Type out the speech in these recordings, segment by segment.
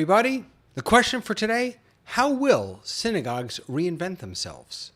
everybody. The question for today, how will synagogues reinvent themselves?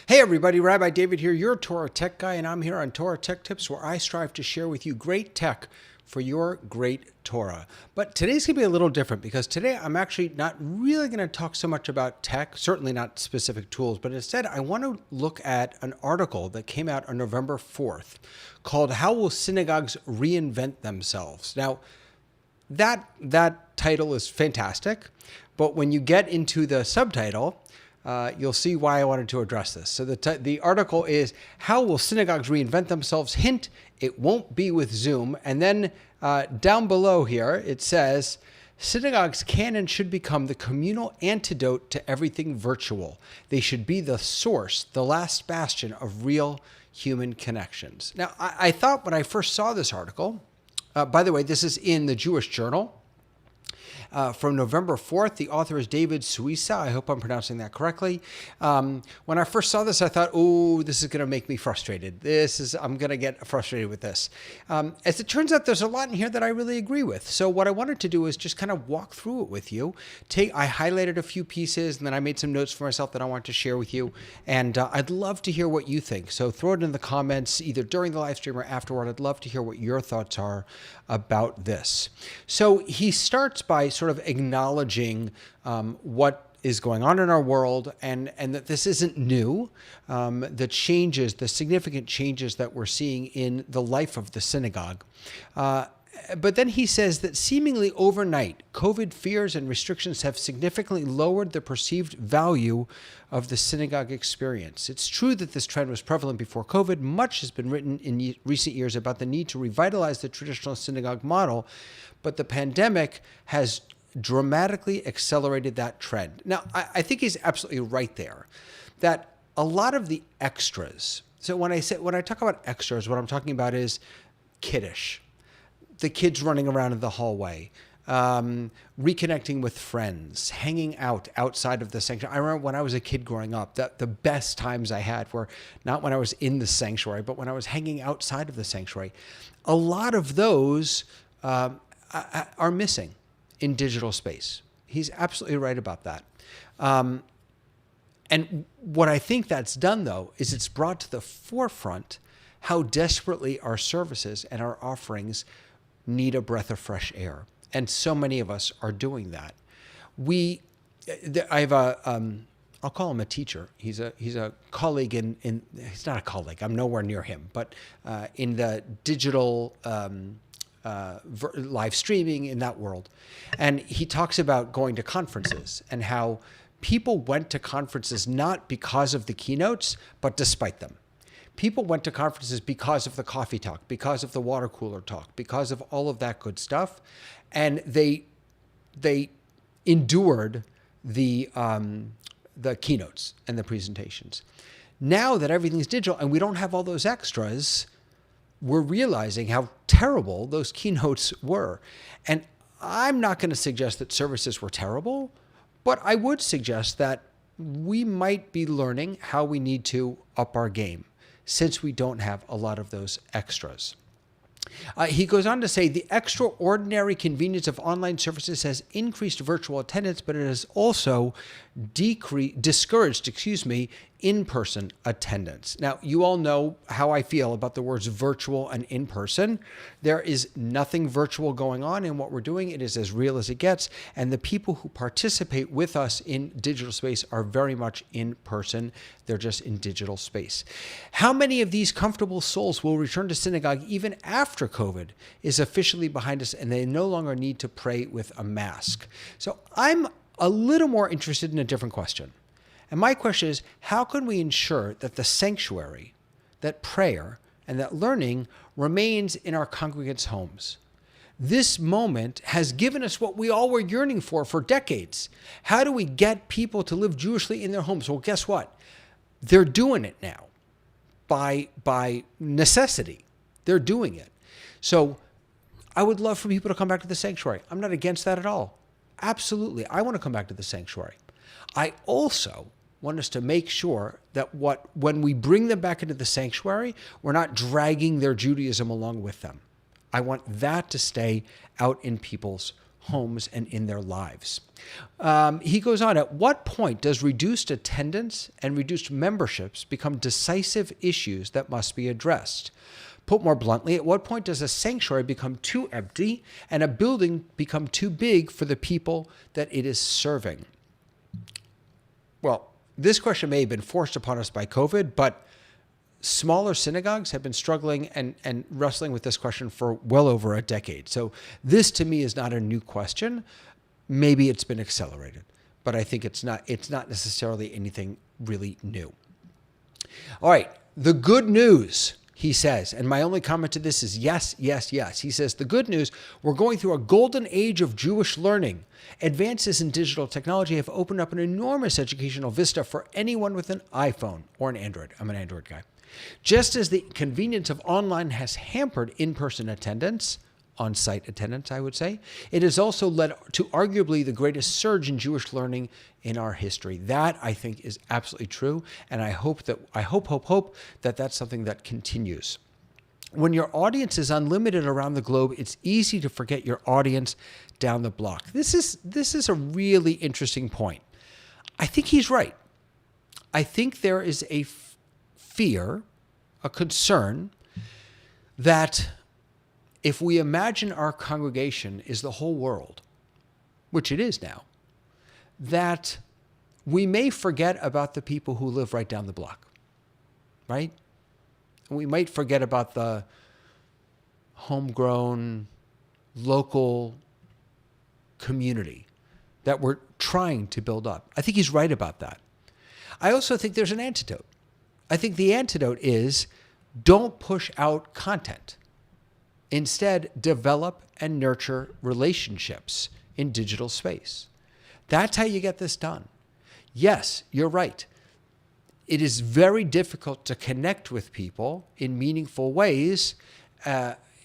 Hey everybody, Rabbi David here, your Torah tech guy, and I'm here on Torah Tech Tips, where I strive to share with you great tech for your great Torah. But today's going to be a little different because today I'm actually not really going to talk so much about tech, certainly not specific tools, but instead I want to look at an article that came out on November 4th called How Will Synagogues Reinvent Themselves? Now, that title is fantastic, but when you get into the subtitle, you'll see why I wanted to address this. So the article is, How Will Synagogues Reinvent Themselves? Hint, it won't be with Zoom. And then down below here, it says, synagogues can and should become the communal antidote to everything virtual. They should be the source, the last bastion of real human connections. Now, I thought when I first saw this article, by the way, this is in the Jewish Journal, from November 4th. The author is David Suissa. I hope I'm pronouncing that correctly. When I first saw this, I thought, oh, this is going to make me frustrated. I'm going to get frustrated with this. As it turns out, there's a lot in here that I really agree with. So what I wanted to do is just kind of walk through it with you. I highlighted a few pieces, and then I made some notes for myself that I want to share with you. And I'd love to hear what you think. So throw it in the comments, either during the live stream or afterward. I'd love to hear what your thoughts are about this. So he starts by sort of acknowledging what is going on in our world and that this isn't new, the significant changes that we're seeing in the life of the synagogue. But then he says that seemingly overnight, COVID fears and restrictions have significantly lowered the perceived value of the synagogue experience. It's true that this trend was prevalent before COVID. Much has been written in recent years about the need to revitalize the traditional synagogue model, but the pandemic has dramatically accelerated that trend. Now, I think he's absolutely right there, that a lot of the extras, so when I talk about extras, what I'm talking about is kiddush, the kids running around in the hallway, reconnecting with friends, hanging out outside of the sanctuary. I remember when I was a kid growing up, that the best times I had were not when I was in the sanctuary, but when I was hanging outside of the sanctuary. A lot of those are missing in digital space. He's absolutely right about that. And what I think that's done, though, is it's brought to the forefront how desperately our services and our offerings need a breath of fresh air. And so many of us are doing that. I have I'll call him a teacher. He's a colleague he's not a colleague, I'm nowhere near him, but in the digital live streaming, in that world. And he talks about going to conferences and how people went to conferences not because of the keynotes, but despite them. People went to conferences because of the coffee talk, because of the water cooler talk, because of all of that good stuff. And they endured the keynotes and the presentations. Now that everything's digital and we don't have all those extras, we're realizing how terrible those keynotes were. And I'm not going to suggest that services were terrible, but I would suggest that we might be learning how we need to up our game, since we don't have a lot of those extras. He goes on to say, the extraordinary convenience of online services has increased virtual attendance, but it has also discouraged in-person attendance. Now, you all know how I feel about the words virtual and in-person. There is nothing virtual going on in what we're doing. It is as real as it gets. And the people who participate with us in digital space are very much in person. They're just in digital space. How many of these comfortable souls will return to synagogue even after COVID is officially behind us and they no longer need to pray with a mask? So I'm a little more interested in a different question. And my question is, how can we ensure that the sanctuary, that prayer, and that learning remains in our congregants' homes? This moment has given us what we all were yearning for decades. How do we get people to live Jewishly in their homes? Well, guess what? They're doing it now by necessity. They're doing it. So I would love for people to come back to the sanctuary. I'm not against that at all. Absolutely. I want to come back to the sanctuary. I also want us to make sure that when we bring them back into the sanctuary, we're not dragging their Judaism along with them. I want that to stay out in people's homes and in their lives. He goes on, at what point does reduced attendance and reduced memberships become decisive issues that must be addressed? Put more bluntly, at what point does a sanctuary become too empty and a building become too big for the people that it is serving? Well, this question may have been forced upon us by COVID, but smaller synagogues have been struggling and wrestling with this question for well over a decade. So this to me is not a new question. Maybe it's been accelerated, but I think it's not necessarily anything really new. All right, the good news, he says, and my only comment to this is yes, yes, yes. He says, the good news, we're going through a golden age of Jewish learning. Advances in digital technology have opened up an enormous educational vista for anyone with an iPhone or an Android. I'm an Android guy. Just as the convenience of online has hampered in-person attendance, on-site attendance, I would say, it has also led to arguably the greatest surge in Jewish learning in our history. That, I think, is absolutely true, and I hope that that's something that continues. When your audience is unlimited around the globe, it's easy to forget your audience down the block. This is a really interesting point. I think he's right. I think there is a fear, a concern, that if we imagine our congregation is the whole world, which it is now, that we may forget about the people who live right down the block, right? We might forget about the homegrown, local community that we're trying to build up. I think he's right about that. I also think there's an antidote. I think the antidote is don't push out content. Instead, develop and nurture relationships in digital space. That's how you get this done. Yes, you're right. It is very difficult to connect with people in meaningful ways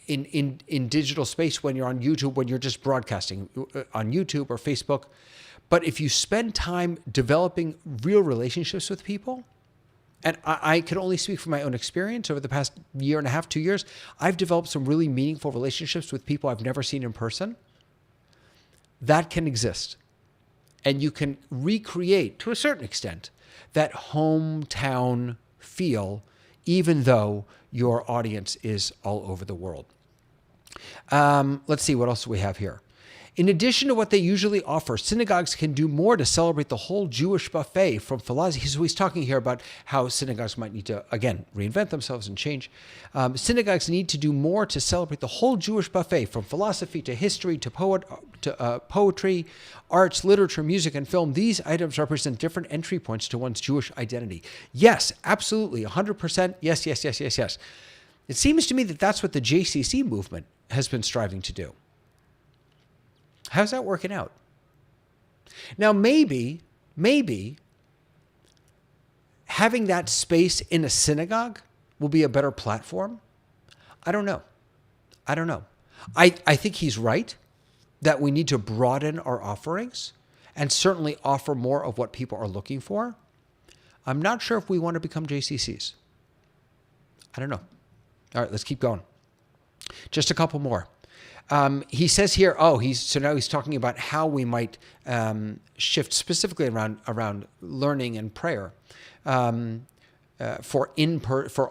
in digital space when you're on YouTube, when you're just broadcasting on YouTube or Facebook. But if you spend time developing real relationships with people, and I can only speak from my own experience over the past year and a half, 2 years, I've developed some really meaningful relationships with people I've never seen in person. That can exist. And you can recreate, to a certain extent, that hometown feel, even though your audience is all over the world. Let's see, what else do we have here? In addition to what they usually offer, synagogues can do more to celebrate the whole Jewish buffet from philosophy. So he's talking here about how synagogues might need to, again, reinvent themselves and change. Synagogues need to do more to celebrate the whole Jewish buffet from philosophy to history to poetry, arts, literature, music, and film. These items represent different entry points to one's Jewish identity. Yes, absolutely, 100%. Yes, yes, yes, yes, yes. It seems to me that that's what the JCC movement has been striving to do. How's that working out? Now, maybe having that space in a synagogue will be a better platform. I don't know. I think he's right that we need to broaden our offerings and certainly offer more of what people are looking for. I'm not sure if we want to become JCCs. I don't know. All right, let's keep going. Just a couple more. He says here, now he's talking about how we might shift specifically around learning and prayer for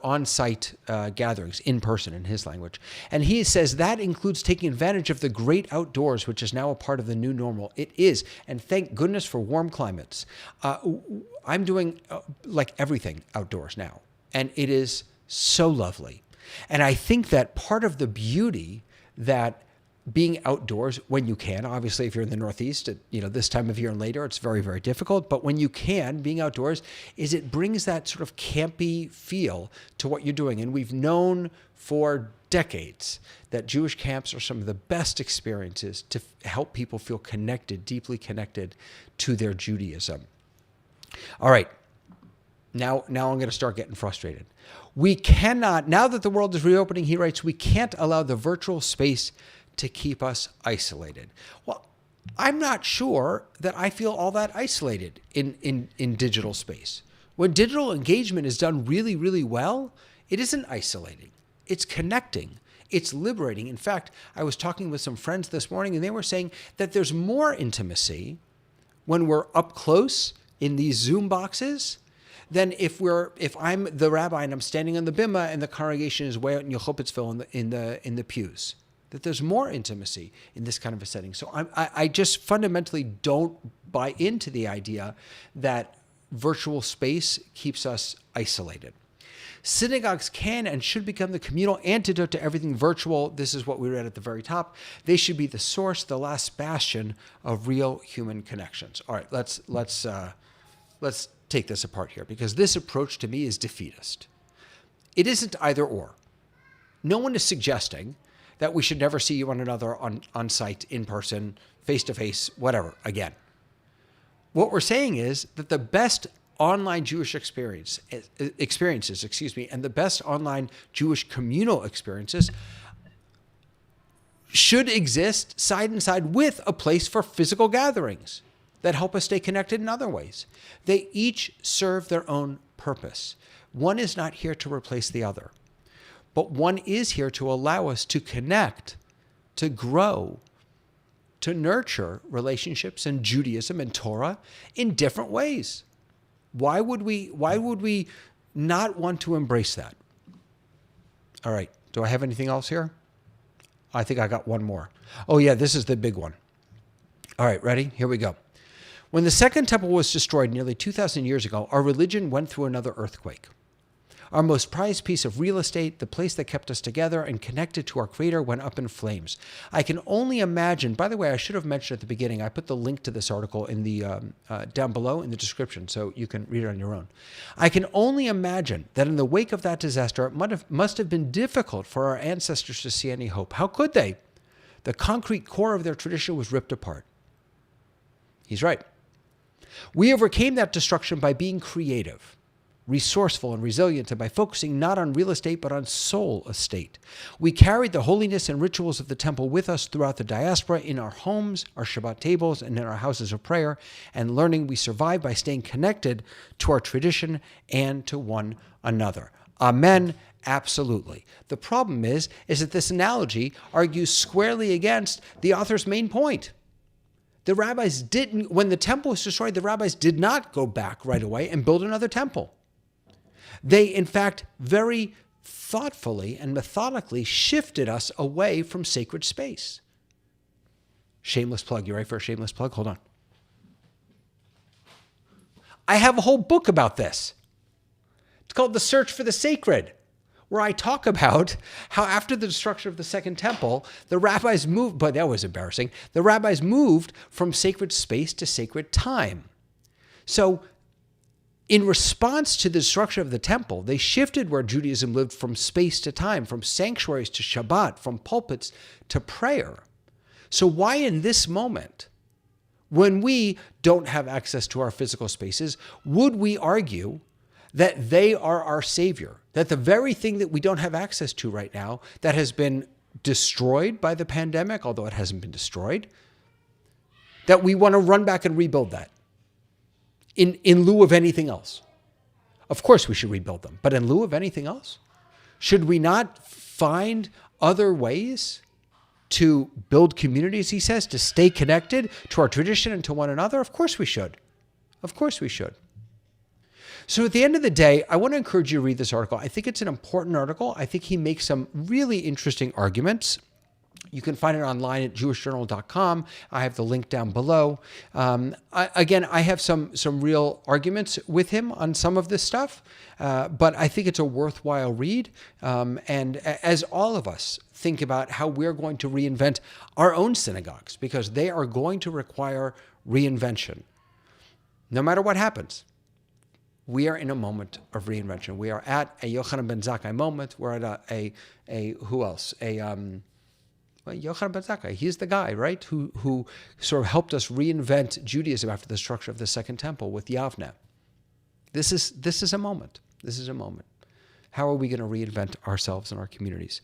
on-site gatherings, in person in his language. And he says that includes taking advantage of the great outdoors, which is now a part of the new normal. It is, and thank goodness for warm climates. I'm doing like everything outdoors now, and it is so lovely. And I think that part of the beauty that being outdoors when you can, obviously if you're in the Northeast, this time of year and later, it's very, very difficult. But when you can, being outdoors, is it brings that sort of campy feel to what you're doing. And we've known for decades that Jewish camps are some of the best experiences to help people feel connected, deeply connected to their Judaism. All right. Now I'm going to start getting frustrated. We cannot, now that the world is reopening, he writes, we can't allow the virtual space to keep us isolated. Well, I'm not sure that I feel all that isolated in digital space. When digital engagement is done really, really well, it isn't isolating. It's connecting. It's liberating. In fact, I was talking with some friends this morning, and they were saying that there's more intimacy when we're up close in these Zoom boxes than if I'm the rabbi and I'm standing on the bima and the congregation is way out in Yechopitzville in the pews. That there's more intimacy in this kind of a setting. So I just fundamentally don't buy into the idea that virtual space keeps us isolated. Synagogues can and should become the communal antidote to everything virtual. This is what we read at the very top. They should be the source, the last bastion of real human connections. All right, let's take this apart here, because this approach to me is defeatist. It isn't either or. No one is suggesting that we should never see one another on site, in person, face-to-face, whatever, again. What we're saying is that the best online Jewish experiences, and the best online Jewish communal experiences should exist side and side with a place for physical gatherings that help us stay connected in other ways. They each serve their own purpose. One is not here to replace the other, but one is here to allow us to connect, to grow, to nurture relationships and Judaism and Torah in different ways. Why would we not want to embrace that? All right. Do I have anything else here? I think I got one more. Oh yeah, this is the big one. All right, ready? Here we go. When the Second Temple was destroyed nearly 2,000 years ago, our religion went through another earthquake. Our most prized piece of real estate, the place that kept us together and connected to our Creator, went up in flames. I can only imagine, by the way, I should have mentioned at the beginning, I put the link to this article in the down below in the description so you can read it on your own. I can only imagine that in the wake of that disaster, it must have been difficult for our ancestors to see any hope. How could they? The concrete core of their tradition was ripped apart. He's right. We overcame that destruction by being creative, resourceful and resilient, and by focusing not on real estate, but on soul estate. We carried the holiness and rituals of the temple with us throughout the diaspora, in our homes, our Shabbat tables, and in our houses of prayer and learning. We survived by staying connected to our tradition and to one another. Amen. Absolutely. The problem is that this analogy argues squarely against the author's main point. The rabbis didn't, when the temple was destroyed, the rabbis did not go back right away and build another temple. They, in fact, very thoughtfully and methodically shifted us away from sacred space. Shameless plug. You ready for a shameless plug? Hold on. I have a whole book about this. It's called The Search for the Sacred, where I talk about how after the destruction of the Second Temple, the rabbis moved, but that was embarrassing, the rabbis moved from sacred space to sacred time. So, in response to the destruction of the temple, they shifted where Judaism lived from space to time, from sanctuaries to Shabbat, from pulpits to prayer. So why in this moment, when we don't have access to our physical spaces, would we argue that they are our savior? That the very thing that we don't have access to right now, that has been destroyed by the pandemic, although it hasn't been destroyed, that we want to run back and rebuild that? In lieu of anything else. Of course we should rebuild them, but in lieu of anything else? Should we not find other ways to build communities, he says, to stay connected to our tradition and to one another? Of course we should. Of course we should. So at the end of the day, I want to encourage you to read this article. I think it's an important article. I think he makes some really interesting arguments. You can find it online at jewishjournal.com. I have the link down below. I have some real arguments with him on some of this stuff, but I think it's a worthwhile read. And as all of us think about how we're going to reinvent our own synagogues, because they are going to require reinvention, no matter what happens. We are in a moment of reinvention. We are at a Yochanan ben Zakkai moment. We're at who else? Yochanan ben Zakkai, he's the guy, right, who sort of helped us reinvent Judaism after the destruction of the Second Temple with Yavne. This is a moment. This is a moment. how are we going to reinvent ourselves and our communities?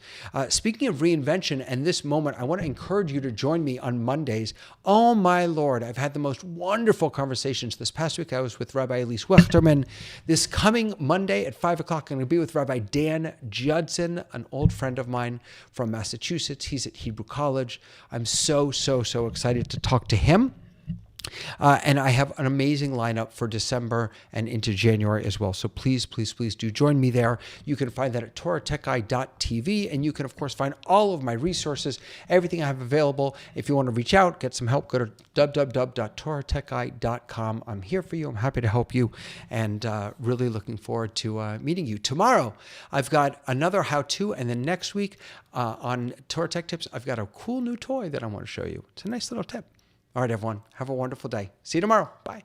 Speaking of reinvention and this moment, I want to encourage you to join me on Mondays. Oh my Lord, I've had the most wonderful conversations. This past week, I was with Rabbi Elise Wechterman. This coming Monday at 5 o'clock, I'm going to be with Rabbi Dan Judson, an old friend of mine from Massachusetts. He's at Hebrew College. I'm so excited to talk to him. And I have an amazing lineup for December and into January as well. So please do join me there. You can find that at TorahTechGuy.tv, and you can, of course, find all of my resources, everything I have available. If you want to reach out, get some help, go to www.TorahTechGuy.com. I'm here for you. I'm happy to help you, and really looking forward to meeting you. Tomorrow, I've got another how-to, and then next week on Torah Tech Tips, I've got a cool new toy that I want to show you. It's a nice little tip. All right, everyone. Have a wonderful day. See you tomorrow. Bye.